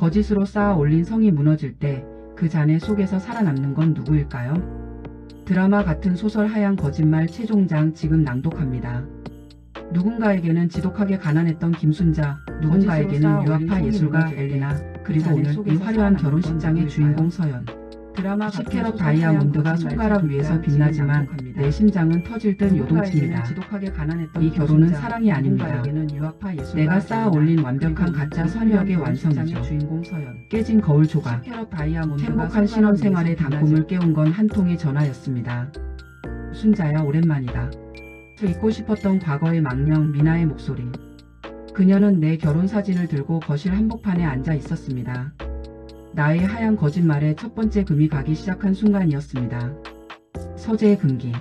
거짓으로 쌓아 올린 성이 무너질 때 그 잔해 속에서 살아남는 건 누구일까요? 드라마 같은 소설 하얀 거짓말 최종장 지금 낭독합니다. 누군가에게는 지독하게 가난했던 김순자, 누군가에게는 유학파 예술가 엘리나, 그리고 오늘 이 화려한 결혼식장의 주인공 서연. 10캐럿 다이아몬드가 손가락 위에서 빛나지만 내 심장은 터질 듯 요동칩니다. 이 결혼은 사랑이 아닙니다. 내가 쌓아 올린 완벽한 가짜 선유학의 완성이죠. 깨진 거울 조각. 행복한 신혼생활의 단꿈을 깨운 건 한 통의 전화였습니다. 순자야, 오랜만이다. 잊고 싶었던 과거의 망령 미나의 목소리. 그녀는 내 결혼 사진을 들고 거실 한복판에 앉아 있었습니다. 나의 하얀 거짓말에 첫 번째 금이 가기 시작한 순간이었습니다. 서재의 금기.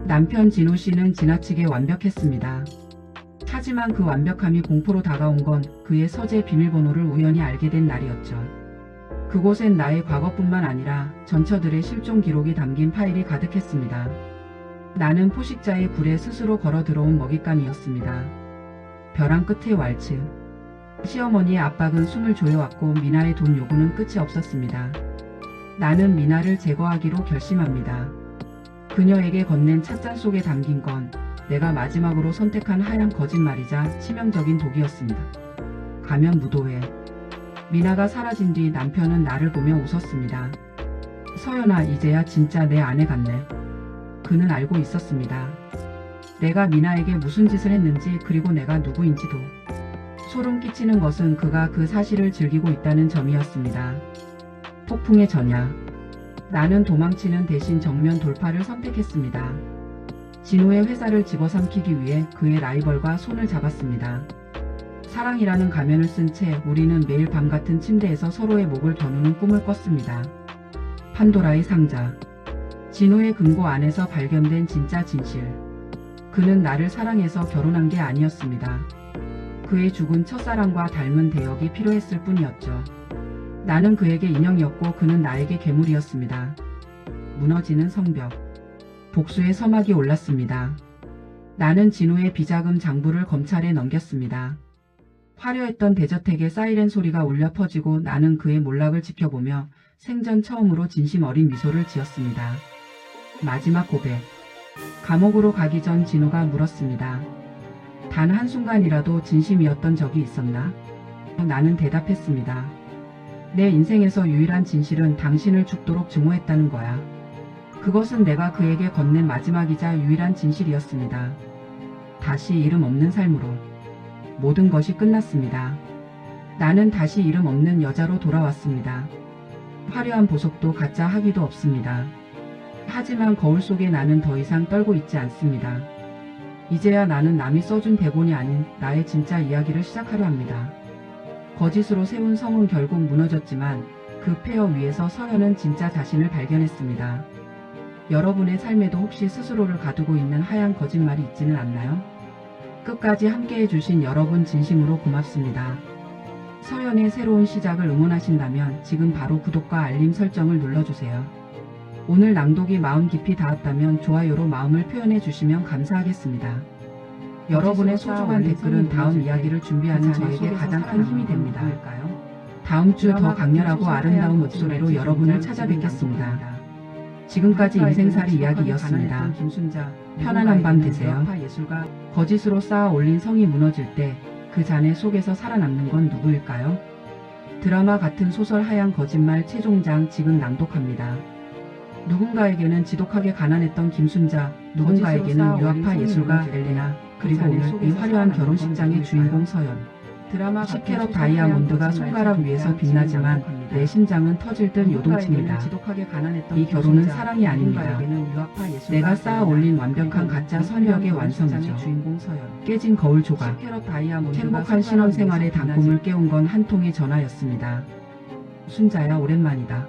남편 진호 씨는 지나치게 완벽했습니다. 하지만 그 완벽함이 공포로 다가온 건 그의 서재 비밀번호를 우연히 알게 된 날이었죠. 그곳엔 나의 과거뿐만 아니라 전처들의 실종 기록이 담긴 파일이 가득했습니다. 나는 포식자의 굴에 스스로 걸어 들어온 먹잇감이었습니다. 벼랑 끝의 왈츠. 시어머니의 압박은 숨을 조여왔고 미나의 돈 요구는 끝이 없었습니다. 나는 미나를 제거하기로 결심합니다. 그녀에게 건넨 찻잔 속에 담긴 건 내가 마지막으로 선택한 하얀 거짓말이자 치명적인 독이었습니다. 가면 무도회. 미나가 사라진 뒤 남편은 나를 보며 웃었습니다. 서연아, 이제야 진짜 내 아내 같네. 그는 알고 있었습니다. 내가 미나에게 무슨 짓을 했는지, 그리고 내가 누구인지도. 소름 끼치는 것은 그가 그 사실을 즐기고 있다는 점이었습니다. 폭풍의 전야. 나는 도망치는 대신 정면 돌파를 선택했습니다. 진호의 회사를 집어삼키기 위해 그의 라이벌과 손을 잡았습니다. 사랑이라는 가면을 쓴 채 우리는 매일 밤 같은 침대에서 서로의 목을 겨누는 꿈을 꿨습니다. 판도라의 상자. 진호의 금고 안에서 발견된 진짜 진실. 그는 나를 사랑해서 결혼한 게 아니었습니다. 그의 죽은 첫사랑과 닮은 대역이 필요했을 뿐이었죠. 나는 그에게 인형이었고 그는 나에게 괴물이었습니다. 무너지는 성벽. 복수의 서막이 올랐습니다. 나는 진호의 비자금 장부를 검찰에 넘겼습니다. 화려했던 대저택의 사이렌 소리가 울려 퍼지고 나는 그의 몰락을 지켜보며 생전 처음으로 진심 어린 미소를 지었습니다. 마지막 고백. 감옥으로 가기 전 진호가 물었습니다. 단 한순간이라도 진심이었던 적이 있었나? 나는 대답했습니다. 내 인생에서 유일한 진실은 당신을 죽도록 증오했다는 거야. 그것은 내가 그에게 건넨 마지막이자 유일한 진실이었습니다. 다시 이름 없는 삶으로. 모든 것이 끝났습니다. 나는 다시 이름 없는 여자로 돌아왔습니다. 화려한 보석도 가짜 학위도 없습니다. 하지만 거울 속에 나는 더 이상 떨고 있지 않습니다. 이제야 나는 남이 써준 대본이 아닌 나의 진짜 이야기를 시작하려 합니다. 거짓으로 세운 성은 결국 무너졌지만 그 폐허 위에서 서연은 진짜 자신을 발견했습니다. 여러분의 삶에도 혹시 스스로를 가두고 있는 하얀 거짓말이 있지는 않나요? 끝까지 함께해 주신 여러분 진심으로 고맙습니다. 서연의 새로운 시작을 응원하신다면 지금 바로 구독과 알림 설정을 눌러주세요. 오늘 낭독이 마음 깊이 닿았다면 좋아요로 마음을 표현해 주시면 감사하겠습니다. 여러분의 소중한 댓글은 다음 이야기를 준비하는 저에게 가장 큰 힘이 됩니다. 다음 주 더 강렬하고 아름다운 목소리로 여러분을 찾아뵙겠습니다. 지금까지 인생살이 이야기였습니다. 편안한 밤 되세요. 거짓으로 쌓아 올린 성이 무너질 때 그 잔해 속에서 살아남는 건 누구일까요? 드라마 같은 소설 하얀 거짓말 최종장 지금 낭독합니다. 누군가에게는 지독하게 가난했던 김순자, 누군가에게는 유학파 예술가 엘리나, 그리고 오늘 이 화려한 결혼식장의 주인공 서연. 10캐럿 다이아몬드가 손가락 위에서 빛나지만 내 심장은 터질 듯 요동칩니다. 이 결혼은 사랑이 아닙니다. 내가 쌓아 올린 완벽한 가짜 선유학의 완성이죠. 깨진 거울 조각. 행복한 신혼생활의 단꿈을 깨운 건 한 통의 전화였습니다. 순자야, 오랜만이다.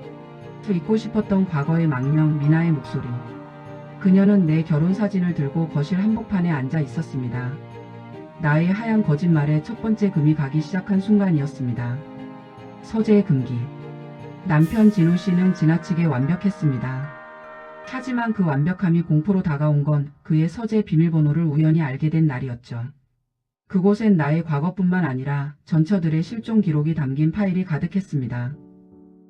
잊고 싶었던 과거의 망령 미나의 목소리. 그녀는 내 결혼 사진을 들고 거실 한복판에 앉아 있었습니다. 나의 하얀 거짓말에 첫 번째 금이 가기 시작한 순간이었습니다. 서재의 금기. 남편 진호 씨는 지나치게 완벽했습니다. 하지만 그 완벽함이 공포로 다가온 건 그의 서재 비밀번호를 우연히 알게 된 날이었죠. 그곳엔 나의 과거뿐만 아니라 전처들의 실종 기록이 담긴 파일이 가득했습니다.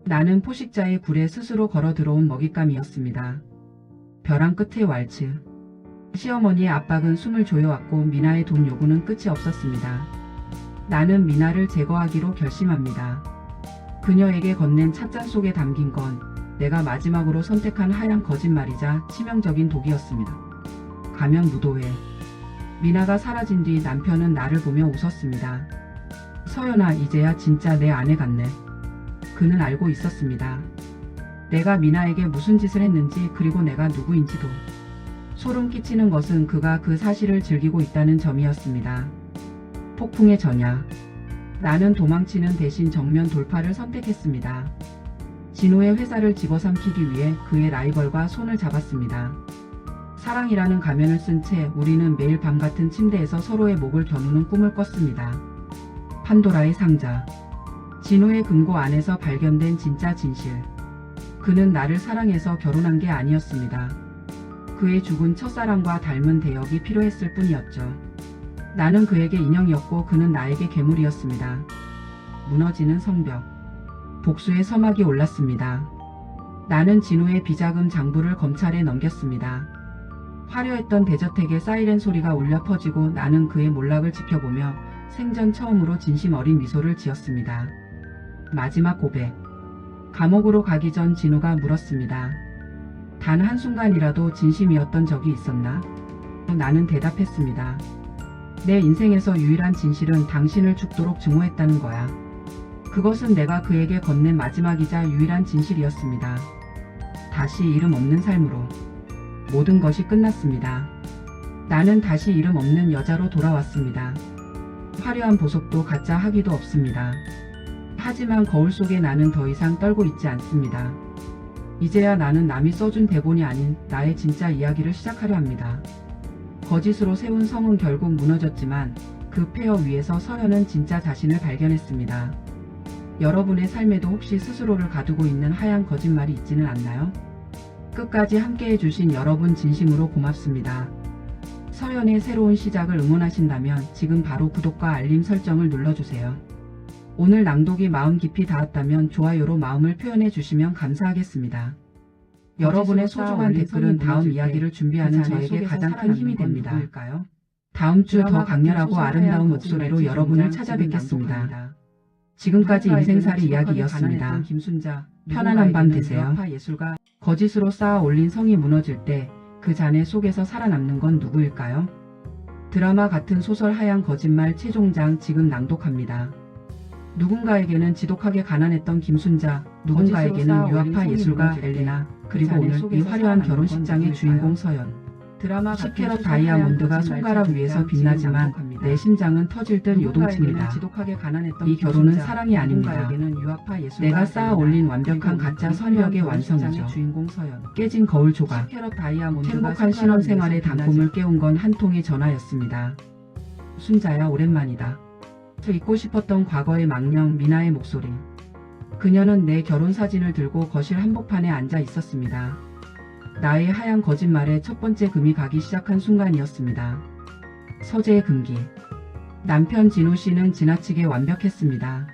나는 포식자의 굴에 스스로 걸어 들어온 먹잇감이었습니다. 벼랑 끝의 왈츠. 시어머니의 압박은 숨을 조여왔고 미나의 돈 요구는 끝이 없었습니다. 나는 미나를 제거하기로 결심합니다. 그녀에게 건넨 찻잔 속에 담긴 건 내가 마지막으로 선택한 하얀 거짓말이자 치명적인 독이었습니다. 가면 무도회. 미나가 사라진 뒤 남편은 나를 보며 웃었습니다. 서연아, 이제야 진짜 내 아내 같네. 그는 알고 있었습니다. 내가 미나에게 무슨 짓을 했는지 그리고 내가 누구인지도. 소름 끼치는 것은 그가 그 사실을 즐기고 있다는 점이었습니다. 폭풍의 전야. 나는 도망치는 대신 정면 돌파를 선택했습니다. 진호의 회사를 집어삼키기 위해 그의 라이벌과 손을 잡았습니다. 사랑이라는 가면을 쓴 채 우리는 매일 밤 같은 침대에서 서로의 목을 겨누는 꿈을 꿨습니다. 판도라의 상자. 진호의 금고 안에서 발견된 진짜 진실. 그는 나를 사랑해서 결혼한 게 아니었습니다. 그의 죽은 첫사랑과 닮은 대역이 필요했을 뿐이었죠. 나는 그에게 인형이었고 그는 나에게 괴물이었습니다. 무너지는 성벽. 복수의 서막이 올랐습니다. 나는 진호의 비자금 장부를 검찰에 넘겼습니다. 화려했던 대저택의 사이렌 소리가 울려 퍼지고 나는 그의 몰락을 지켜보며 생전 처음으로 진심 어린 미소를 지었습니다. 마지막 고백. 감옥으로 가기 전 진호가 물었습니다. 단 한순간이라도 진심이었던 적이 있었나? 나는 대답했습니다. 내 인생에서 유일한 진실은 당신을 죽도록 증오했다는 거야. 그것은 내가 그에게 건넨 마지막이자 유일한 진실이었습니다. 다시 이름 없는 삶으로. 모든 것이 끝났습니다. 나는 다시 이름 없는 여자로 돌아왔습니다. 화려한 보석도 가짜 학위도 없습니다. 하지만 거울 속에 나는 더 이상 떨고 있지 않습니다. 이제야 나는 남이 써준 대본이 아닌 나의 진짜 이야기를 시작하려 합니다. 거짓으로 세운 성은 결국 무너졌지만 그 폐허 위에서 서연은 진짜 자신을 발견했습니다. 여러분의 삶에도 혹시 스스로를 가두고 있는 하얀 거짓말이 있지는 않나요? 끝까지 함께해 주신 여러분 진심으로 고맙습니다. 서연의 새로운 시작을 응원하신다면 지금 바로 구독과 알림 설정을 눌러주세요. 오늘 낭독이 마음 깊이 닿았다면 좋아요로 마음을 표현해 주시면 감사하겠습니다. 여러분의 소중한 댓글은 다음 이야기를 준비하는 저에게 가장 큰 힘이 됩니다. 다음 주 더 강렬하고 아름다운 목소리로 여러분을 찾아뵙겠습니다. 지금까지 인생살이 이야기였습니다. 편안한 밤 되세요. 거짓으로 쌓아 올린 성이 무너질 때 그 잔해 속에서 살아남는 건 누구일까요? 드라마 같은 소설 하얀 거짓말 최종장 지금 낭독합니다. 누군가에게는 지독하게 가난했던 김순자, 누군가에게는 유학파 예술가 엘리나, 그리고 오늘 이 화려한 결혼식장의 주인공 서연. 10캐럿 다이아몬드가 손가락 위에서 빛나지만 내 심장은 터질 듯 요동칩니다. 이 결혼은 사랑이 아닙니다. 내가 쌓아 올린 완벽한 가짜 선역의 완성이죠. 깨진 거울 조각. 행복한 신혼생활의 단꿈을 깨운 건 한 통의 전화였습니다. 순자야, 오랜만이다. 잊고 싶었던 과거의 망령 미나의 목소리. 그녀는 내 결혼 사진을 들고 거실 한복판에 앉아 있었습니다. 나의 하얀 거짓말에 첫 번째 금이 가기 시작한 순간이었습니다. 서재의 금기. 남편 진호 씨는 지나치게 완벽했습니다.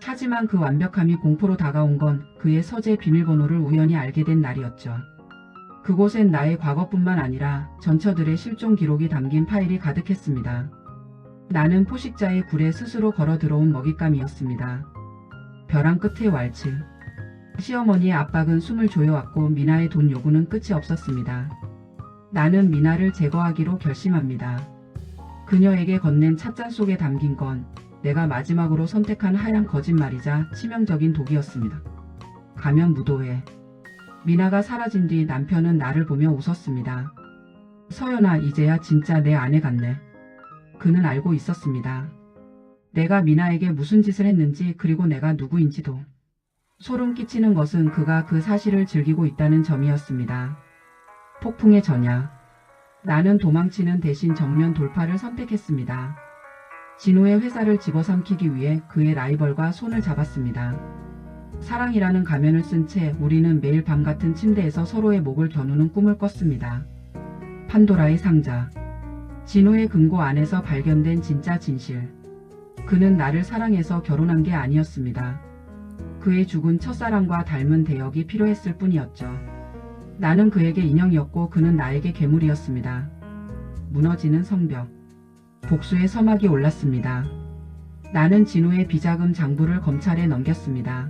하지만 그 완벽함이 공포로 다가온 건 그의 서재 비밀번호를 우연히 알게 된 날이었죠. 그곳엔 나의 과거뿐만 아니라 전처들의 실종 기록이 담긴 파일이 가득했습니다. 나는 포식자의 굴에 스스로 걸어 들어온 먹잇감이었습니다. 벼랑 끝의 왈츠. 시어머니의 압박은 숨을 조여왔고 미나의 돈 요구는 끝이 없었습니다. 나는 미나를 제거하기로 결심합니다. 그녀에게 건넨 찻잔 속에 담긴 건 내가 마지막으로 선택한 하얀 거짓말이자 치명적인 독이었습니다. 가면 무도회. 미나가 사라진 뒤 남편은 나를 보며 웃었습니다. 서연아, 이제야 진짜 내 아내 같네. 그는 알고 있었습니다. 내가 미나에게 무슨 짓을 했는지 그리고 내가 누구인지도. 소름 끼치는 것은 그가 그 사실을 즐기고 있다는 점이었습니다. 폭풍의 전야. 나는 도망치는 대신 정면 돌파를 선택했습니다. 진호의 회사를 집어삼키기 위해 그의 라이벌과 손을 잡았습니다. 사랑이라는 가면을 쓴 채 우리는 매일 밤 같은 침대에서 서로의 목을 겨누는 꿈을 꿨습니다. 판도라의 상자. 진호의 금고 안에서 발견된 진짜 진실. 그는 나를 사랑해서 결혼한 게 아니었습니다. 그의 죽은 첫사랑과 닮은 대역이 필요했을 뿐이었죠. 나는 그에게 인형이었고 그는 나에게 괴물이었습니다. 무너지는 성벽. 복수의 서막이 올랐습니다. 나는 진호의 비자금 장부를 검찰에 넘겼습니다.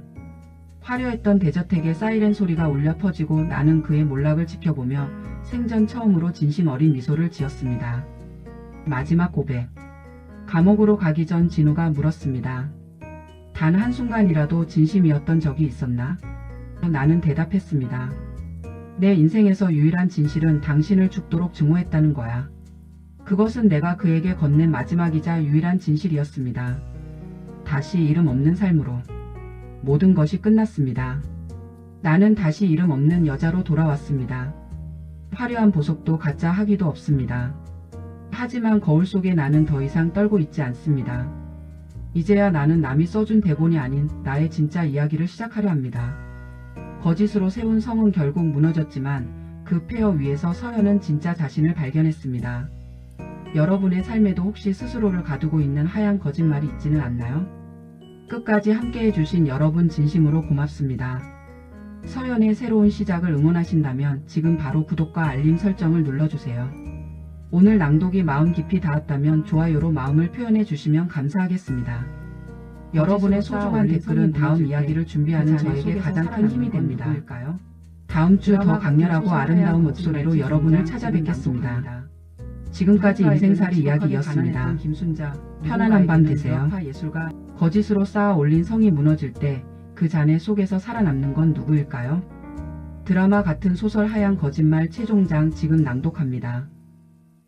화려했던 대저택의 사이렌 소리가 울려 퍼지고 나는 그의 몰락을 지켜보며 생전 처음으로 진심 어린 미소를 지었습니다. 마지막 고백. 감옥으로 가기 전 진호가 물었습니다. 단 한순간이라도 진심이었던 적이 있었나? 나는 대답했습니다. 내 인생에서 유일한 진실은 당신을 죽도록 증오했다는 거야. 그것은 내가 그에게 건넨 마지막이자 유일한 진실이었습니다. 다시 이름 없는 삶으로. 모든 것이 끝났습니다. 나는 다시 이름 없는 여자로 돌아왔습니다. 화려한 보석도 가짜 학위도 없습니다. 하지만 거울 속에 나는 더 이상 떨고 있지 않습니다. 이제야 나는 남이 써준 대본이 아닌 나의 진짜 이야기를 시작하려 합니다. 거짓으로 세운 성은 결국 무너졌지만 그 폐허 위에서 서연은 진짜 자신을 발견했습니다. 여러분의 삶에도 혹시 스스로를 가두고 있는 하얀 거짓말이 있지는 않나요? 끝까지 함께해 주신 여러분 진심으로 고맙습니다. 서연의 새로운 시작을 응원하신다면 지금 바로 구독과 알림 설정을 눌러주세요. 오늘 낭독이 마음 깊이 닿았다면 좋아요로 마음을 표현해 주시면 감사하겠습니다. 여러분의 소중한 댓글은 다음 이야기를 준비하는 저에게 가장 큰 힘이 됩니다. 다음 주 더 강렬하고 아름다운 목소리로 여러분을 찾아뵙겠습니다. 지금까지 인생살이 이야기였습니다. 편안한 밤 되세요. 거짓으로 쌓아 올린 성이 무너질 때 그 잔해 속에서 살아남는 건 누구일까요? 드라마 같은 소설 하얀 거짓말 최종장 지금 낭독합니다.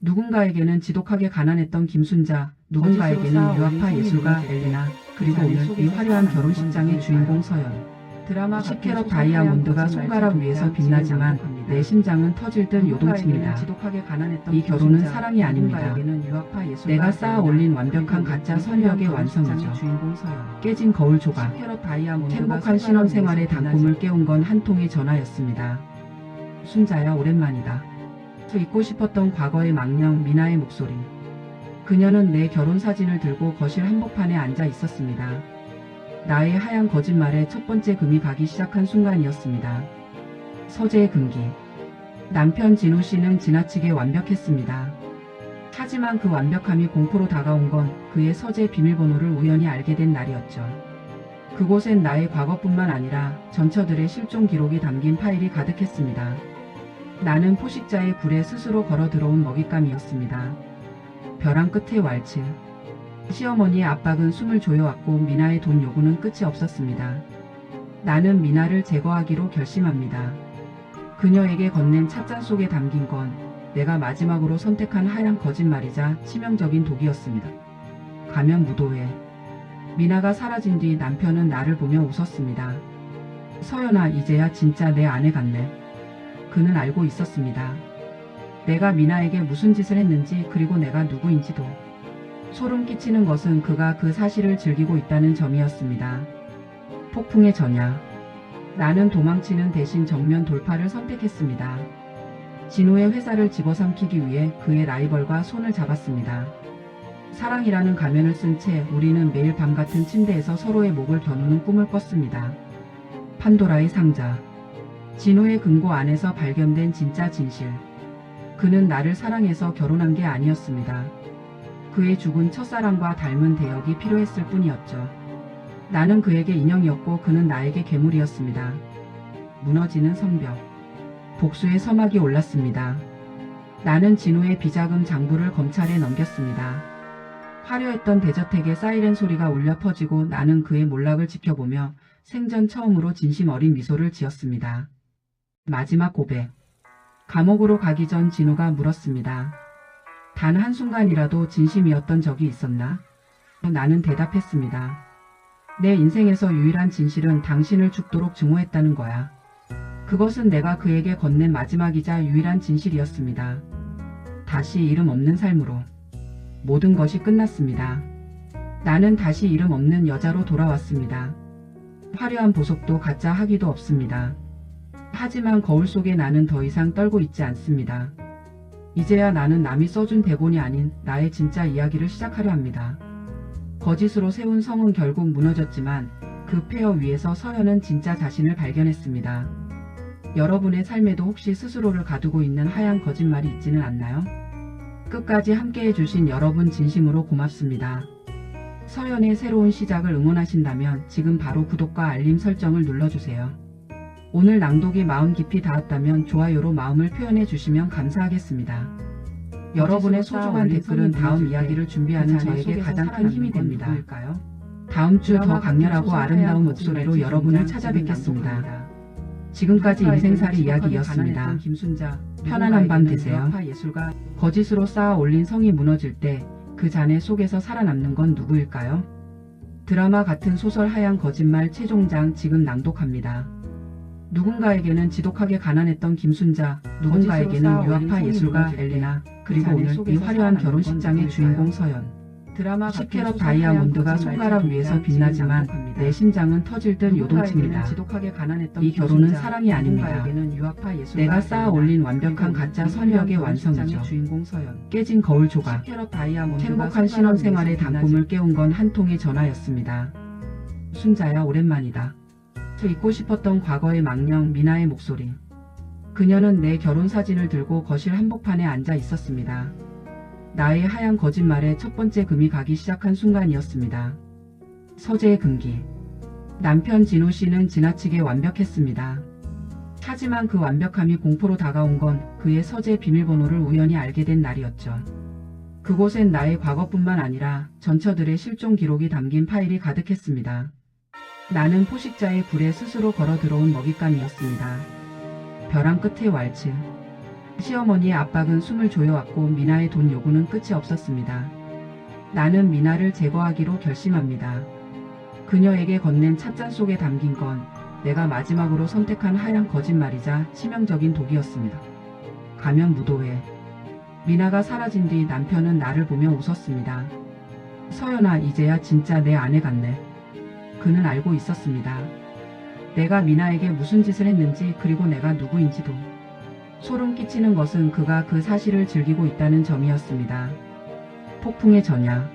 누군가에게는 지독하게 가난했던 김순자, 누군가에게는 유학파 예술가 엘리나, 그리고 오늘 이 화려한 결혼식장의 주인공 서연. 10캐럿 다이아몬드가 손가락 위에서 빛나지만 내 심장은 터질 듯 요동칩니다. 이 결혼은 사랑이 아닙니다. 내가 쌓아 올린 완벽한 가짜 선역의 완성이죠. 깨진 거울 조각. 행복한 신혼생활의 단꿈을 깨운 건 한 통의 전화였습니다. 순자야, 오랜만이다. 잊고 싶었던 과거의 망령 미나의 목소리. 그녀는 내 결혼 사진을 들고 거실 한복판에 앉아 있었습니다. 나의 하얀 거짓말에 첫 번째 금이 가기 시작한 순간이었습니다. 서재의 금기. 남편 진호 씨는 지나치게 완벽했습니다. 하지만 그 완벽함이 공포로 다가온 건 그의 서재 비밀번호를 우연히 알게 된 날이었죠. 그곳엔 나의 과거뿐만 아니라 전처들의 실종 기록이 담긴 파일이 가득했습니다. 나는 포식자의 굴에 스스로 걸어 들어온 먹잇감이었습니다. 벼랑 끝의 왈츠. 시어머니의 압박은 숨을 조여왔고 미나의 돈 요구는 끝이 없었습니다. 나는 미나를 제거하기로 결심합니다. 그녀에게 건넨 찻잔 속에 담긴 건 내가 마지막으로 선택한 하얀 거짓말이자 치명적인 독이었습니다. 가면 무도회. 미나가 사라진 뒤 남편은 나를 보며 웃었습니다. 서연아, 이제야 진짜 내 아내 같네. 그는 알고 있었습니다. 내가 미나에게 무슨 짓을 했는지 그리고 내가 누구인지도. 소름 끼치는 것은 그가 그 사실을 즐기고 있다는 점이었습니다. 폭풍의 전야. 나는 도망치는 대신 정면 돌파를 선택했습니다. 진호의 회사를 집어삼키기 위해 그의 라이벌과 손을 잡았습니다. 사랑이라는 가면을 쓴 채 우리는 매일 밤 같은 침대에서 서로의 목을 겨누는 꿈을 꿨습니다. 판도라의 상자. 진호의 금고 안에서 발견된 진짜 진실. 그는 나를 사랑해서 결혼한 게 아니었습니다. 그의 죽은 첫사랑과 닮은 대역이 필요했을 뿐이었죠. 나는 그에게 인형이었고 그는 나에게 괴물이었습니다. 무너지는 성벽. 복수의 서막이 올랐습니다. 나는 진호의 비자금 장부를 검찰에 넘겼습니다. 화려했던 대저택의 사이렌 소리가 울려 퍼지고 나는 그의 몰락을 지켜보며 생전 처음으로 진심 어린 미소를 지었습니다. 마지막 고백. 감옥으로 가기 전 진호가 물었습니다. 단 한순간이라도 진심이었던 적이 있었나? 나는 대답했습니다. 내 인생에서 유일한 진실은 당신을 죽도록 증오했다는 거야. 그것은 내가 그에게 건넨 마지막이자 유일한 진실이었습니다. 다시 이름 없는 삶으로. 모든 것이 끝났습니다. 나는 다시 이름 없는 여자로 돌아왔습니다. 화려한 보석도 가짜 학위도 없습니다. 하지만 거울 속에 나는 더 이상 떨고 있지 않습니다. 이제야 나는 남이 써준 대본이 아닌 나의 진짜 이야기를 시작하려 합니다. 거짓으로 세운 성은 결국 무너졌지만 그 폐허 위에서 서연은 진짜 자신을 발견했습니다. 여러분의 삶에도 혹시 스스로를 가두고 있는 하얀 거짓말이 있지는 않나요? 끝까지 함께해 주신 여러분 진심으로 고맙습니다. 서연의 새로운 시작을 응원하신다면 지금 바로 구독과 알림 설정을 눌러주세요. 오늘 낭독이 마음 깊이 닿았다면 좋아요로 마음을 표현해 주시면 감사하겠습니다. 여러분의 소중한 댓글은 다음 이야기를 준비하는 저에게 가장 큰 힘이 됩니다. 다음 주 더 강렬하고 아름다운 목소리로 여러분을 찾아뵙겠습니다. 지금까지 인생살이 이야기였습니다. 편안한 밤 되세요. 거짓으로 쌓아 올린 성이 무너질 때 그 잔해 속에서 살아남는 건 누구일까요? 드라마 같은 소설 하얀 거짓말 최종장 지금 낭독합니다. 누군가에게는 지독하게 가난했던 김순자, 누군가에게는 유학파 예술가 엘리나, 그리고 오늘 이 화려한 결혼식장의 주인공 서연. 10캐럿 다이아몬드가 손가락 위에서 빛나지만 내 심장은 터질 듯 요동칩니다. 이 결혼은 사랑이 아닙니다. 내가 쌓아 올린 완벽한 가짜 선역의 완성이죠. 깨진 거울 조각. 행복한 신혼생활의 단꿈을 깨운 건 한 통의 전화였습니다. 순자야, 오랜만이다. 잊고 싶었던 과거의 망령 미나의 목소리. 그녀는 내 결혼 사진을 들고 거실 한복판에 앉아 있었습니다. 나의 하얀 거짓말에 첫 번째 금이 가기 시작한 순간이었습니다. 서재의 금기. 남편 진호 씨는 지나치게 완벽했습니다. 하지만 그 완벽함이 공포로 다가온 건 그의 서재 비밀번호를 우연히 알게 된 날이었죠. 그곳엔 나의 과거뿐만 아니라 전처들의 실종 기록이 담긴 파일이 가득했습니다. 나는 포식자의 불에 스스로 걸어 들어온 먹잇감이었습니다. 벼랑 끝의 왈츠. 시어머니의 압박은 숨을 조여왔고 미나의 돈 요구는 끝이 없었습니다. 나는 미나를 제거하기로 결심합니다. 그녀에게 건넨 찻잔 속에 담긴 건 내가 마지막으로 선택한 하얀 거짓말이자 치명적인 독이었습니다. 가면 무도회. 미나가 사라진 뒤 남편은 나를 보며 웃었습니다. 서연아, 이제야 진짜 내 아내 같네. 그는 알고 있었습니다. 내가 미나에게 무슨 짓을 했는지, 그리고 내가 누구인지도. 소름 끼치는 것은 그가 그 사실을 즐기고 있다는 점이었습니다. 폭풍의 전야.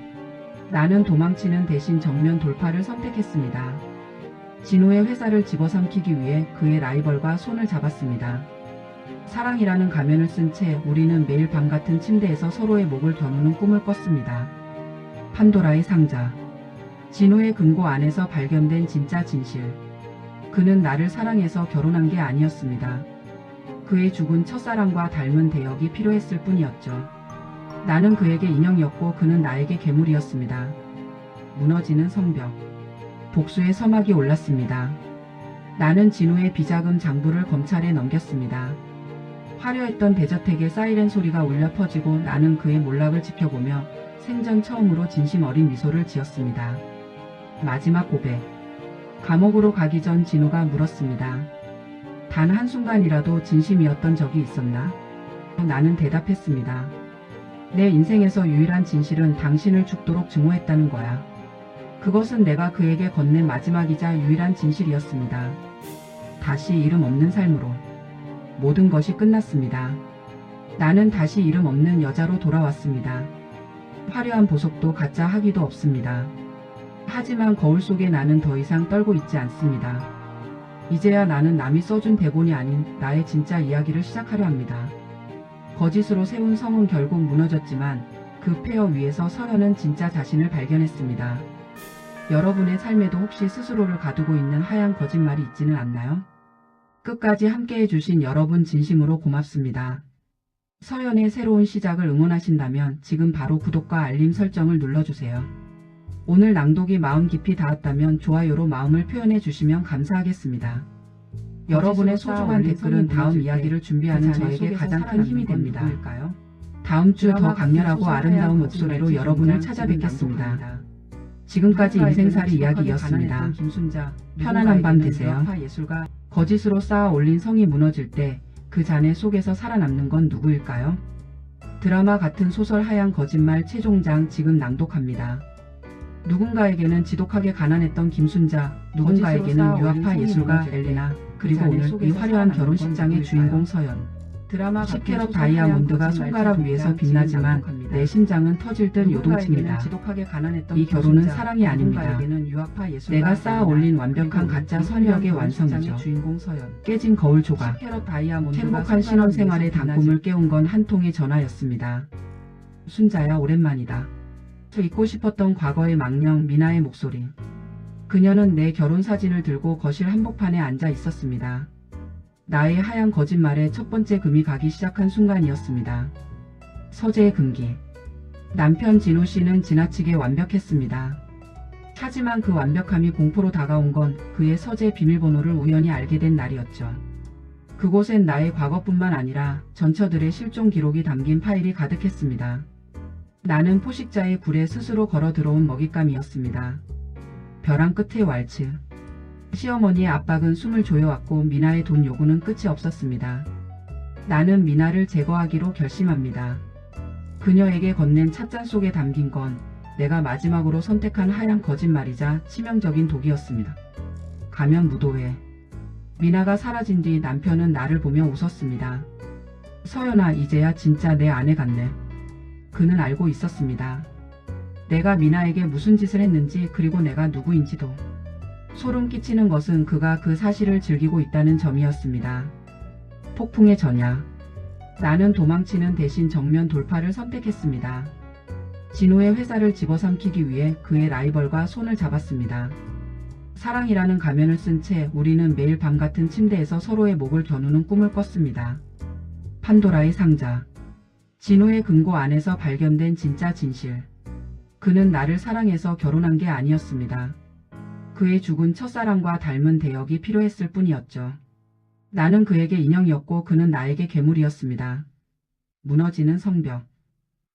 나는 도망치는 대신 정면 돌파를 선택했습니다. 진호의 회사를 집어삼키기 위해 그의 라이벌과 손을 잡았습니다. 사랑이라는 가면을 쓴 채 우리는 매일 밤 같은 침대에서 서로의 목을 겨누는 꿈을 꿨습니다. 판도라의 상자. 진호의 금고 안에서 발견된 진짜 진실. 그는 나를 사랑해서 결혼한 게 아니었습니다. 그의 죽은 첫사랑과 닮은 대역이 필요했을 뿐이었죠. 나는 그에게 인형이었고 그는 나에게 괴물이었습니다. 무너지는 성벽. 복수의 서막이 올랐습니다. 나는 진호의 비자금 장부를 검찰에 넘겼습니다. 화려했던 대저택의 사이렌 소리가 울려 퍼지고 나는 그의 몰락을 지켜보며 생전 처음으로 진심 어린 미소를 지었습니다. 마지막 고백. 감옥으로 가기 전 진호가 물었습니다. 단 한순간이라도 진심이었던 적이 있었나? 나는 대답했습니다. 내 인생에서 유일한 진실은 당신을 죽도록 증오했다는 거야. 그것은 내가 그에게 건넨 마지막이자 유일한 진실이었습니다. 다시 이름 없는 삶으로. 모든 것이 끝났습니다. 나는 다시 이름 없는 여자로 돌아왔습니다. 화려한 보석도 가짜 학위도 없습니다. 하지만 거울 속에 나는 더 이상 떨고 있지 않습니다. 이제야 나는 남이 써준 대본이 아닌 나의 진짜 이야기를 시작하려 합니다. 거짓으로 세운 성은 결국 무너졌지만 그 폐허 위에서 서연은 진짜 자신을 발견했습니다. 여러분의 삶에도 혹시 스스로를 가두고 있는 하얀 거짓말이 있지는 않나요? 끝까지 함께해 주신 여러분 진심으로 고맙습니다. 서연의 새로운 시작을 응원하신다면 지금 바로 구독과 알림 설정을 눌러주세요. 오늘 낭독이 마음 깊이 닿았다면 좋아요로 마음을 표현해 주시면 감사하겠습니다. 여러분의 소중한 댓글은 다음 이야기를 준비하는 저에게 가장 큰 힘이 됩니다. 다음 주 더 강렬하고 아름다운 목소리로 여러분을 찾아뵙겠습니다. 지금까지 인생살이 이야기였습니다. 편안한 밤 되세요. 거짓으로 쌓아 올린 성이 무너질 때 그 잔해 속에서 살아남는 건 누구일까요? 드라마 같은 소설 하얀 거짓말 최종장 지금 낭독합니다. 누군가에게는 지독하게 가난했던 김순자, 누군가에게는 유학파 예술가 엘리나, 그리고 오늘 이 화려한 결혼식장의 주인공 서연. 드라마 10캐럿 다이아몬드가 손가락 위에서 빛나지만 내 심장은 터질 듯 요동칩니다. 이 결혼은 사랑이 아닙니다. 내가 쌓아 올린 완벽한 가짜 선역의 완성이죠. 깨진 거울 조각. 행복한 신혼생활의 단꿈을 깨운 건 한 통의 전화였습니다. 순자야, 오랜만이다. 저 잊고 싶었던 과거의 망령 미나의 목소리. 그녀는 내 결혼 사진을 들고 거실 한복판에 앉아 있었습니다. 나의 하얀 거짓말에 첫 번째 금이 가기 시작한 순간이었습니다. 서재의 금기. 남편 진호 씨는 지나치게 완벽했습니다. 하지만 그 완벽함이 공포로 다가온 건 그의 서재 비밀번호를 우연히 알게 된 날이었죠. 그곳엔 나의 과거뿐만 아니라 전처들의 실종 기록이 담긴 파일이 가득했습니다. 나는 포식자의 굴에 스스로 걸어 들어온 먹잇감이었습니다. 벼랑 끝의 왈츠. 시어머니의 압박은 숨을 조여왔고 미나의 돈 요구는 끝이 없었습니다. 나는 미나를 제거하기로 결심합니다. 그녀에게 건넨 찻잔 속에 담긴 건 내가 마지막으로 선택한 하얀 거짓말이자 치명적인 독이었습니다. 가면 무도회. 미나가 사라진 뒤 남편은 나를 보며 웃었습니다. 서연아, 이제야 진짜 내 아내 같네. 그는 알고 있었습니다. 내가 미나에게 무슨 짓을 했는지, 그리고 내가 누구인지도. 소름 끼치는 것은 그가 그 사실을 즐기고 있다는 점이었습니다. 폭풍의 전야. 나는 도망치는 대신 정면 돌파를 선택했습니다. 진호의 회사를 집어삼키기 위해 그의 라이벌과 손을 잡았습니다. 사랑이라는 가면을 쓴 채 우리는 매일 밤 같은 침대에서 서로의 목을 겨누는 꿈을 꿨습니다. 판도라의 상자. 진호의 금고 안에서 발견된 진짜 진실. 그는 나를 사랑해서 결혼한 게 아니었습니다. 그의 죽은 첫사랑과 닮은 대역이 필요했을 뿐이었죠. 나는 그에게 인형이었고 그는 나에게 괴물이었습니다. 무너지는 성벽.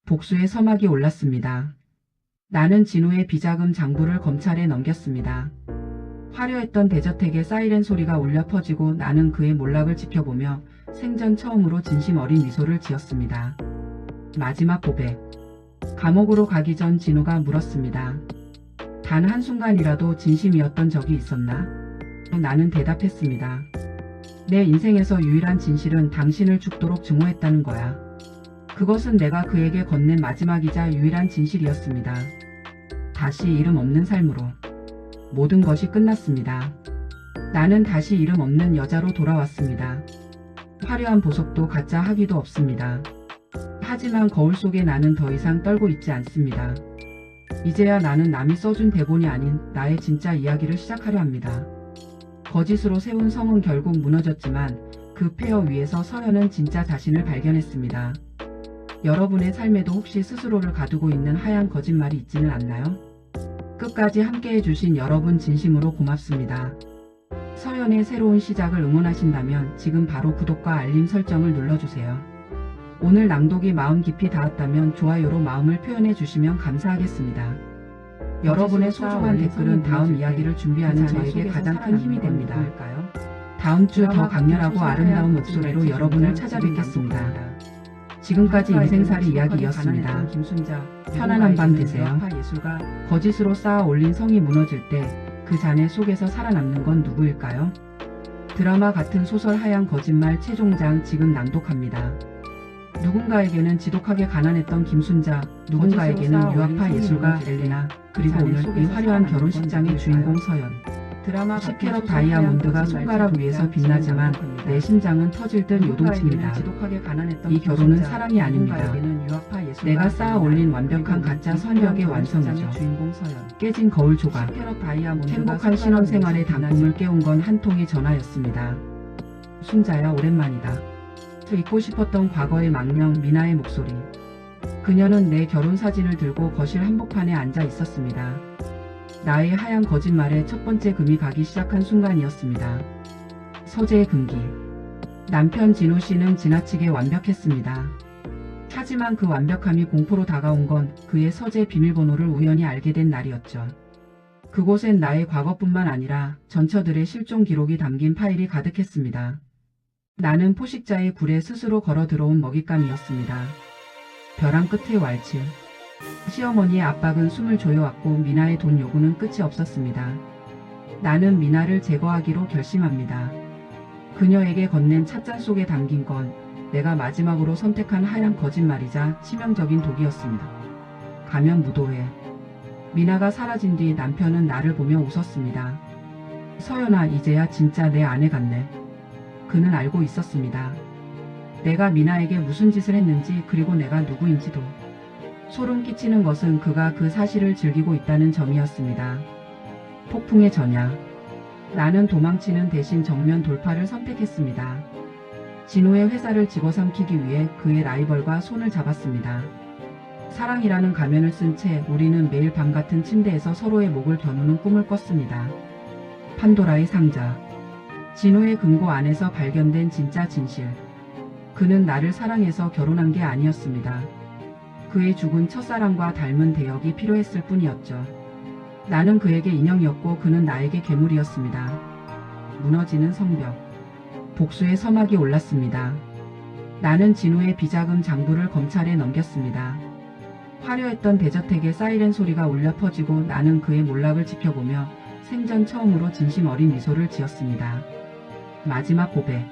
복수의 서막이 올랐습니다. 나는 진호의 비자금 장부를 검찰에 넘겼습니다. 화려했던 대저택의 사이렌 소리가 울려 퍼지고 나는 그의 몰락을 지켜보며 생전 처음으로 진심 어린 미소를 지었습니다. 마지막 고백. 감옥으로 가기 전 진호가 물었습니다. 단 한순간이라도 진심이었던 적이 있었나? 나는 대답했습니다. 내 인생에서 유일한 진실은 당신을 죽도록 증오했다는 거야. 그것은 내가 그에게 건넨 마지막이자 유일한 진실이었습니다. 다시 이름 없는 삶으로. 모든 것이 끝났습니다. 나는 다시 이름 없는 여자로 돌아왔습니다. 화려한 보석도 가짜 학위도 없습니다. 하지만 거울 속에 나는 더 이상 떨고 있지 않습니다. 이제야 나는 남이 써준 대본이 아닌 나의 진짜 이야기를 시작하려 합니다. 거짓으로 세운 성은 결국 무너졌지만 그 폐허 위에서 서연은 진짜 자신을 발견했습니다. 여러분의 삶에도 혹시 스스로를 가두고 있는 하얀 거짓말이 있지는 않나요? 끝까지 함께해 주신 여러분 진심으로 고맙습니다. 서연의 새로운 시작을 응원하신다면 지금 바로 구독과 알림 설정을 눌러주세요. 오늘 낭독이 마음 깊이 닿았다면 좋아요로 마음을 표현해 주시면 감사하겠습니다. 여러분의 소중한 댓글은 다음 이야기를 준비하는 저에게 가장 큰 힘이 됩니다. 다음 주 더 강렬하고 아름다운 목소리로 여러분을 찾아뵙겠습니다. 지금까지 인생살이 이야기였습니다. 편안한 밤 되세요. 거짓으로 쌓아 올린 성이 무너질 때 그 잔해 속에서 살아남는 건 누구일까요? 드라마 같은 소설 하얀 거짓말 최종장 지금 낭독합니다. 누군가에게는 지독하게 가난했던 김순자, 누군가에게는 유학파 예술가 엘레나, 그리고 오늘 이 화려한 결혼식장의 주인공 서연. 드라마 10캐럿 다이아몬드가 손가락 위에서 빛나지만 내 심장은 터질 듯 요동칩니다. 이 결혼은 사랑이 아닙니다. 내가 쌓아 올린 완벽한 가짜 선역의 완성이죠. 깨진 거울 조각. 행복한 신혼생활의 단꿈을 깨운 건 한 통의 전화였습니다. 순자야, 오랜만이다. 저 잊고 싶었던 과거의 망령 미나의 목소리. 그녀는 내 결혼 사진을 들고 거실 한복판에 앉아 있었습니다. 나의 하얀 거짓말에 첫 번째 금이 가기 시작한 순간이었습니다. 서재의 금기. 남편 진호 씨는 지나치게 완벽했습니다. 하지만 그 완벽함이 공포로 다가온 건 그의 서재 비밀번호를 우연히 알게 된 날이었죠. 그곳엔 나의 과거뿐만 아니라 전처들의 실종 기록이 담긴 파일이 가득했습니다. 나는 포식자의 굴에 스스로 걸어 들어온 먹잇감이었습니다. 벼랑 끝의 왈츠. 시어머니의 압박은 숨을 조여왔고 미나의 돈 요구는 끝이 없었습니다. 나는 미나를 제거하기로 결심합니다. 그녀에게 건넨 찻잔 속에 담긴 건 내가 마지막으로 선택한 하얀 거짓말이자 치명적인 독이었습니다. 가면 무도회. 미나가 사라진 뒤 남편은 나를 보며 웃었습니다. 서연아, 이제야 진짜 내 아내 같네. 그는 알고 있었습니다. 내가 미나에게 무슨 짓을 했는지, 그리고 내가 누구인지도. 소름 끼치는 것은 그가 그 사실을 즐기고 있다는 점이었습니다. 폭풍의 전야. 나는 도망치는 대신 정면 돌파를 선택했습니다. 진호의 회사를 집어삼키기 위해 그의 라이벌과 손을 잡았습니다. 사랑이라는 가면을 쓴 채 우리는 매일 밤 같은 침대에서 서로의 목을 겨누는 꿈을 꿨습니다. 판도라의 상자. 진호의 금고 안에서 발견된 진짜 진실. 그는 나를 사랑해서 결혼한 게 아니었습니다. 그의 죽은 첫사랑과 닮은 대역이 필요했을 뿐이었죠. 나는 그에게 인형이었고 그는 나에게 괴물이었습니다. 무너지는 성벽. 복수의 서막이 올랐습니다. 나는 진호의 비자금 장부를 검찰에 넘겼습니다. 화려했던 대저택의 사이렌 소리가 울려 퍼지고 나는 그의 몰락을 지켜보며 생전 처음으로 진심 어린 미소를 지었습니다. 마지막 고백.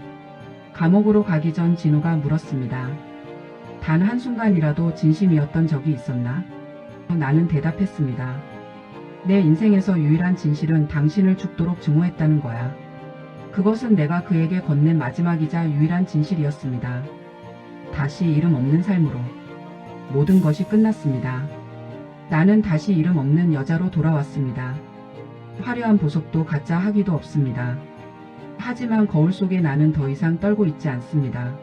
감옥으로 가기 전 진호가 물었습니다. 단 한순간이라도 진심이었던 적이 있었나? 나는 대답했습니다. 내 인생에서 유일한 진실은 당신을 죽도록 증오했다는 거야. 그것은 내가 그에게 건넨 마지막이자 유일한 진실이었습니다. 다시 이름 없는 삶으로. 모든 것이 끝났습니다. 나는 다시 이름 없는 여자로 돌아왔습니다. 화려한 보석도 가짜 학위도 없습니다. 하지만 거울 속에 나는 더 이상 떨고 있지 않습니다.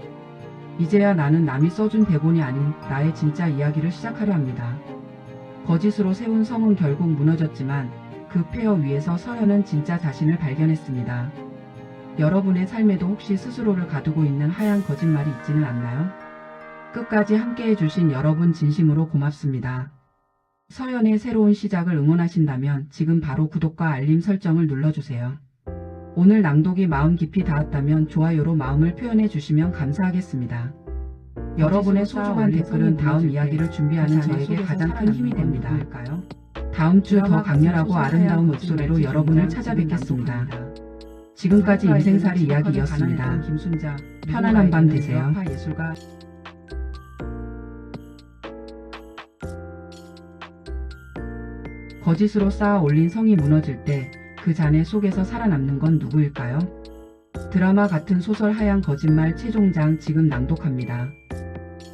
이제야 나는 남이 써준 대본이 아닌 나의 진짜 이야기를 시작하려 합니다. 거짓으로 세운 성은 결국 무너졌지만 그 폐허 위에서 서연은 진짜 자신을 발견했습니다. 여러분의 삶에도 혹시 스스로를 가두고 있는 하얀 거짓말이 있지는 않나요? 끝까지 함께해 주신 여러분 진심으로 고맙습니다. 서연의 새로운 시작을 응원하신다면 지금 바로 구독과 알림 설정을 눌러주세요. 오늘 낭독이 마음 깊이 닿았다면 좋아요로 마음을 표현해 주시면 감사하겠습니다. 여러분의 소중한 댓글은 다음 이야기를 준비하는 저에게 가장 큰 힘이 됩니다. 다음 주 더 강렬하고 아름다운 목소리로 여러분을 찾아뵙겠습니다. 지금까지 인생살이 이야기였습니다. 편안한 밤 되세요. 거짓으로 쌓아 올린 성이 무너질 때 그 잔해 속에서 살아남는 건 누구일까요? 드라마 같은 소설 하얀 거짓말 최종장 지금 낭독합니다.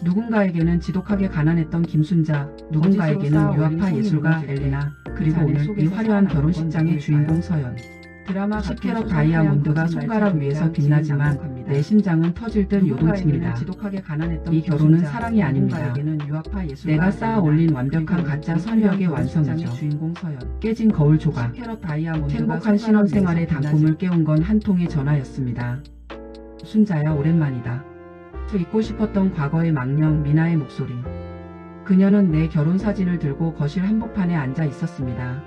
누군가에게는 지독하게 가난했던 김순자, 누군가에게는 유학파 예술가 엘레나, 그리고 오늘 이 화려한 결혼식장의 주인공 서연. 10캐럿 다이아몬드가 손가락 위에서 빛나지만 내 심장은 터질 듯 요동칩니다. 이 결혼은 사랑이 아닙니다. 내가 쌓아 올린 완벽한 가짜 성벽의 완성이죠. 깨진 거울 조각. 행복한 신혼생활의 단꿈을 깨운 건 한 통의 전화였습니다. 순자야, 오랜만이다. 잊고 싶었던 과거의 망령 미나의 목소리. 그녀는 내 결혼 사진을 들고 거실 한복판에 앉아 있었습니다.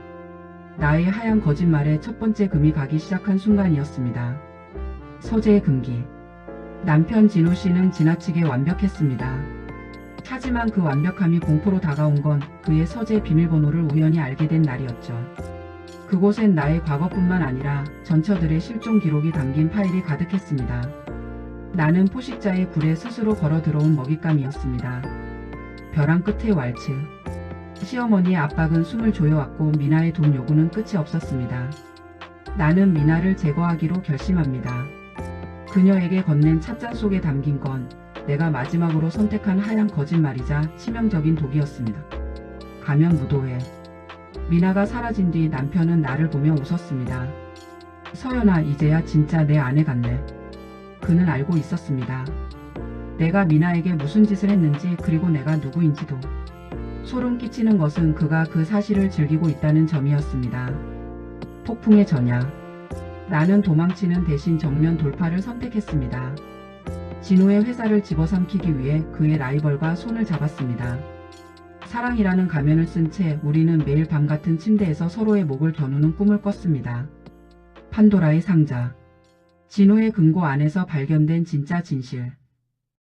나의 하얀 거짓말에 첫 번째 금이 가기 시작한 순간이었습니다. 서재의 금기. 남편 진호 씨는 지나치게 완벽했습니다. 하지만 그 완벽함이 공포로 다가온 건 그의 서재 비밀번호를 우연히 알게 된 날이었죠. 그곳엔 나의 과거뿐만 아니라 전처들의 실종 기록이 담긴 파일이 가득했습니다. 나는 포식자의 굴에 스스로 걸어 들어온 먹잇감이었습니다. 벼랑 끝의 왈츠. 시어머니의 압박은 숨을 조여왔고 미나의 돈 요구는 끝이 없었습니다. 나는 미나를 제거하기로 결심합니다. 그녀에게 건넨 찻잔 속에 담긴 건 내가 마지막으로 선택한 하얀 거짓말이자 치명적인 독이었습니다. 가면 무도회. 미나가 사라진 뒤 남편은 나를 보며 웃었습니다. 서연아, 이제야 진짜 내 아내 같네. 그는 알고 있었습니다. 내가 미나에게 무슨 짓을 했는지, 그리고 내가 누구인지도. 소름 끼치는 것은 그가 그 사실을 즐기고 있다는 점이었습니다. 폭풍의 전야. 나는 도망치는 대신 정면 돌파를 선택했습니다. 진호의 회사를 집어삼키기 위해 그의 라이벌과 손을 잡았습니다. 사랑이라는 가면을 쓴 채 우리는 매일 밤 같은 침대에서 서로의 목을 겨누는 꿈을 꿨습니다. 판도라의 상자. 진호의 금고 안에서 발견된 진짜 진실.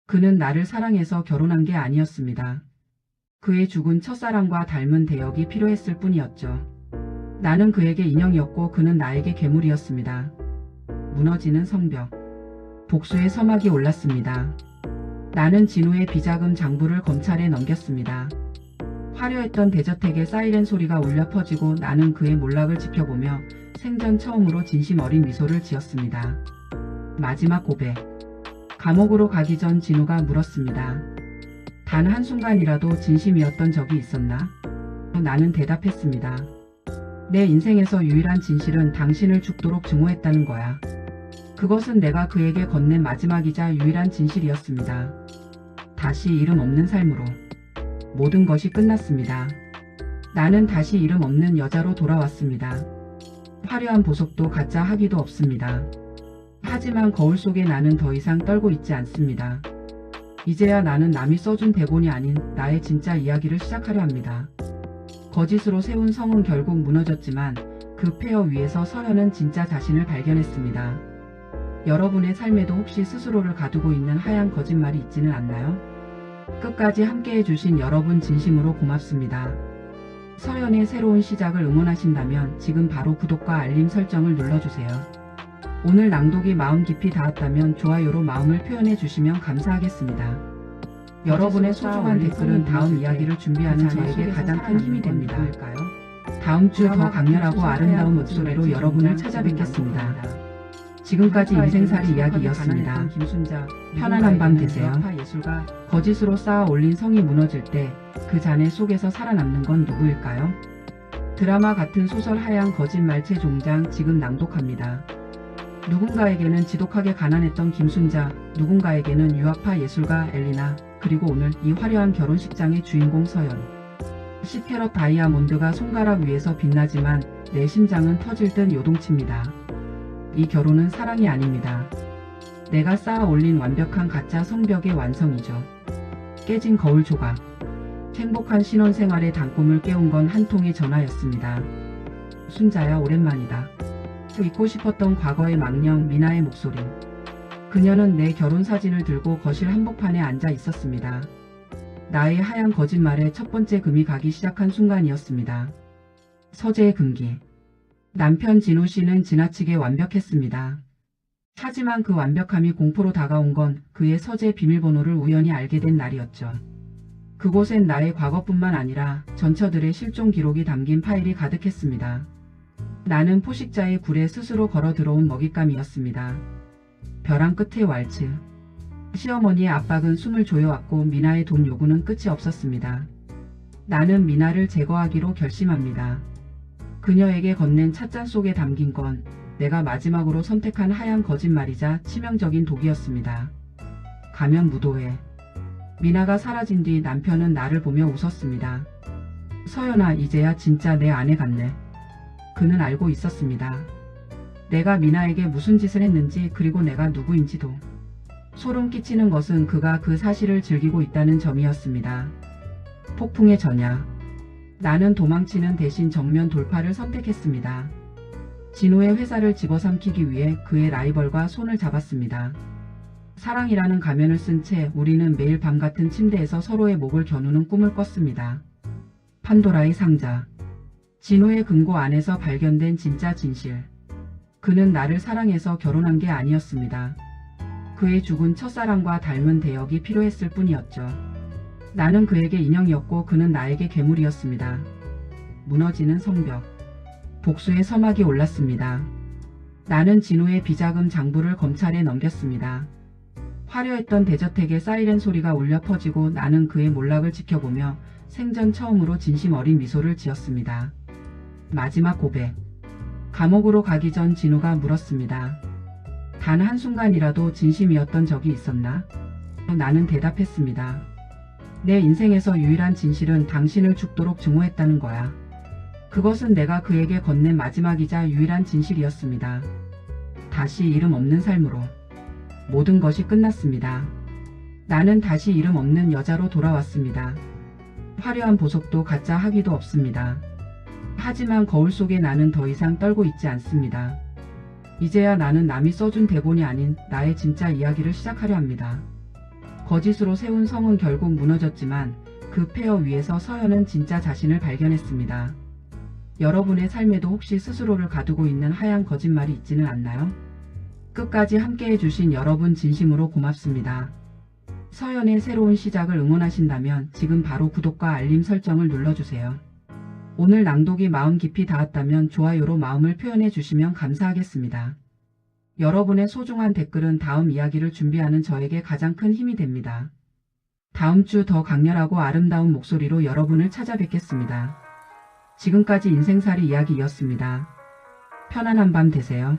그는 나를 사랑해서 결혼한 게 아니었습니다. 그의 죽은 첫사랑과 닮은 대역이 필요했을 뿐이었죠. 나는 그에게 인형이었고 그는 나에게 괴물이었습니다. 무너지는 성벽. 복수의 서막이 올랐습니다. 나는 진우의 비자금 장부를 검찰에 넘겼습니다. 화려했던 대저택의 사이렌 소리가 울려 퍼지고 나는 그의 몰락을 지켜보며 생전 처음으로 진심 어린 미소를 지었습니다. 마지막 고백. 감옥으로 가기 전 진우가 물었습니다. 단 한순간이라도 진심이었던 적이 있었나? 나는 대답했습니다. 내 인생에서 유일한 진실은 당신을 죽도록 증오했다는 거야. 그것은 내가 그에게 건넨 마지막이자 유일한 진실이었습니다. 다시 이름 없는 삶으로. 모든 것이 끝났습니다. 나는 다시 이름 없는 여자로 돌아왔습니다. 화려한 보석도 가짜 하기도 없습니다. 하지만 거울 속에 나는 더 이상 떨고 있지 않습니다. 이제야 나는 남이 써준 대본이 아닌 나의 진짜 이야기를 시작하려 합니다. 거짓으로 세운 성은 결국 무너졌지만 그 폐허 위에서 서연은 진짜 자신을 발견했습니다. 여러분의 삶에도 혹시 스스로를 가두고 있는 하얀 거짓말이 있지는 않나요? 끝까지 함께해 주신 여러분 진심으로 고맙습니다. 서연의 새로운 시작을 응원하신다면 지금 바로 구독과 알림 설정을 눌러주세요. 오늘 낭독이 마음 깊이 닿았다면 좋아요로 마음을 표현해 주시면 감사하겠습니다. 여러분의 소중한 댓글은 다음 이야기를 준비하는 저에게 가장 큰 힘이 됩니다. 다음 주 더 강렬하고 아름다운 목소리로 여러분을 찾아뵙겠습니다. 지금까지 인생살이 이야기였습니다. 편안한 밤 되세요. 거짓으로 쌓아 올린 성이 무너질 때 그 잔해 속에서 살아남는 건 누구일까요? 드라마 같은 소설 하얀 거짓말체 종장 지금 낭독합니다. 누군가에게는 지독하게 가난했던 김순자, 누군가에게는 유학파 예술가 엘리나, 그리고 오늘 이 화려한 결혼식장의 주인공 서연. 10캐럿 다이아몬드가 손가락 위에서 빛나지만 내 심장은 터질 듯 요동칩니다. 이 결혼은 사랑이 아닙니다. 내가 쌓아 올린 완벽한 가짜 성벽의 완성이죠. 깨진 거울 조각. 행복한 신혼생활의 단꿈을 깨운 건 한 통의 전화였습니다. 순자야, 오랜만이다. 잊고 싶었던 과거의 망령 미나의 목소리. 그녀는 내 결혼 사진을 들고 거실 한복판에 앉아 있었습니다. 나의 하얀 거짓말에 첫 번째 금이 가기 시작한 순간이었습니다. 서재의 금기. 남편 진우 씨는 지나치게 완벽했습니다. 하지만 그 완벽함이 공포로 다가온 건 그의 서재 비밀번호를 우연히 알게 된 날이었죠. 그곳엔 나의 과거뿐만 아니라 전처들의 실종 기록이 담긴 파일이 가득했습니다. 나는 포식자의 굴에 스스로 걸어 들어온 먹잇감이었습니다. 벼랑 끝의 왈츠. 시어머니의 압박은 숨을 조여왔고 미나의 돈 요구는 끝이 없었습니다. 나는 미나를 제거하기로 결심합니다. 그녀에게 건넨 찻잔 속에 담긴 건 내가 마지막으로 선택한 하얀 거짓말이자 치명적인 독이었습니다. 가면 무도회. 미나가 사라진 뒤 남편은 나를 보며 웃었습니다. 서연아, 이제야 진짜 내 아내 같네. 그는 알고 있었습니다. 내가 미나에게 무슨 짓을 했는지, 그리고 내가 누구인지도. 소름 끼치는 것은 그가 그 사실을 즐기고 있다는 점이었습니다. 폭풍의 전야. 나는 도망치는 대신 정면 돌파를 선택했습니다. 진우의 회사를 집어삼키기 위해 그의 라이벌과 손을 잡았습니다. 사랑이라는 가면을 쓴 채 우리는 매일 밤 같은 침대에서 서로의 목을 겨누는 꿈을 꿨습니다. 판도라의 상자. 진우의 금고 안에서 발견된 진짜 진실. 그는 나를 사랑해서 결혼한 게 아니었습니다. 그의 죽은 첫사랑과 닮은 대역이 필요했을 뿐이었죠. 나는 그에게 인형이었고 그는 나에게 괴물이었습니다. 무너지는 성벽. 복수의 서막이 올랐습니다. 나는 진우의 비자금 장부를 검찰에 넘겼습니다. 화려했던 대저택의 사이렌 소리가 울려 퍼지고 나는 그의 몰락을 지켜보며 생전 처음으로 진심 어린 미소를 지었습니다. 마지막 고백. 감옥으로 가기 전 진우가 물었습니다. 단 한순간이라도 진심이었던 적이 있었나? 나는 대답했습니다. 내 인생에서 유일한 진실은 당신을 죽도록 증오했다는 거야. 그것은 내가 그에게 건넨 마지막이자 유일한 진실이었습니다. 다시 이름 없는 삶으로. 모든 것이 끝났습니다. 나는 다시 이름 없는 여자로 돌아왔습니다. 화려한 보석도 가짜 하기도 없습니다. 하지만 거울 속에 나는 더 이상 떨고 있지 않습니다. 이제야 나는 남이 써준 대본이 아닌 나의 진짜 이야기를 시작하려 합니다. 거짓으로 세운 성은 결국 무너졌지만 그 폐허 위에서 서연은 진짜 자신을 발견했습니다. 여러분의 삶에도 혹시 스스로를 가두고 있는 하얀 거짓말이 있지는 않나요? 끝까지 함께해 주신 여러분 진심으로 고맙습니다. 서연의 새로운 시작을 응원하신다면 지금 바로 구독과 알림 설정을 눌러주세요. 오늘 낭독이 마음 깊이 닿았다면 좋아요로 마음을 표현해 주시면 감사하겠습니다. 여러분의 소중한 댓글은 다음 이야기를 준비하는 저에게 가장 큰 힘이 됩니다. 다음 주 더 강렬하고 아름다운 목소리로 여러분을 찾아뵙겠습니다. 지금까지 인생살이 이야기였습니다. 편안한 밤 되세요.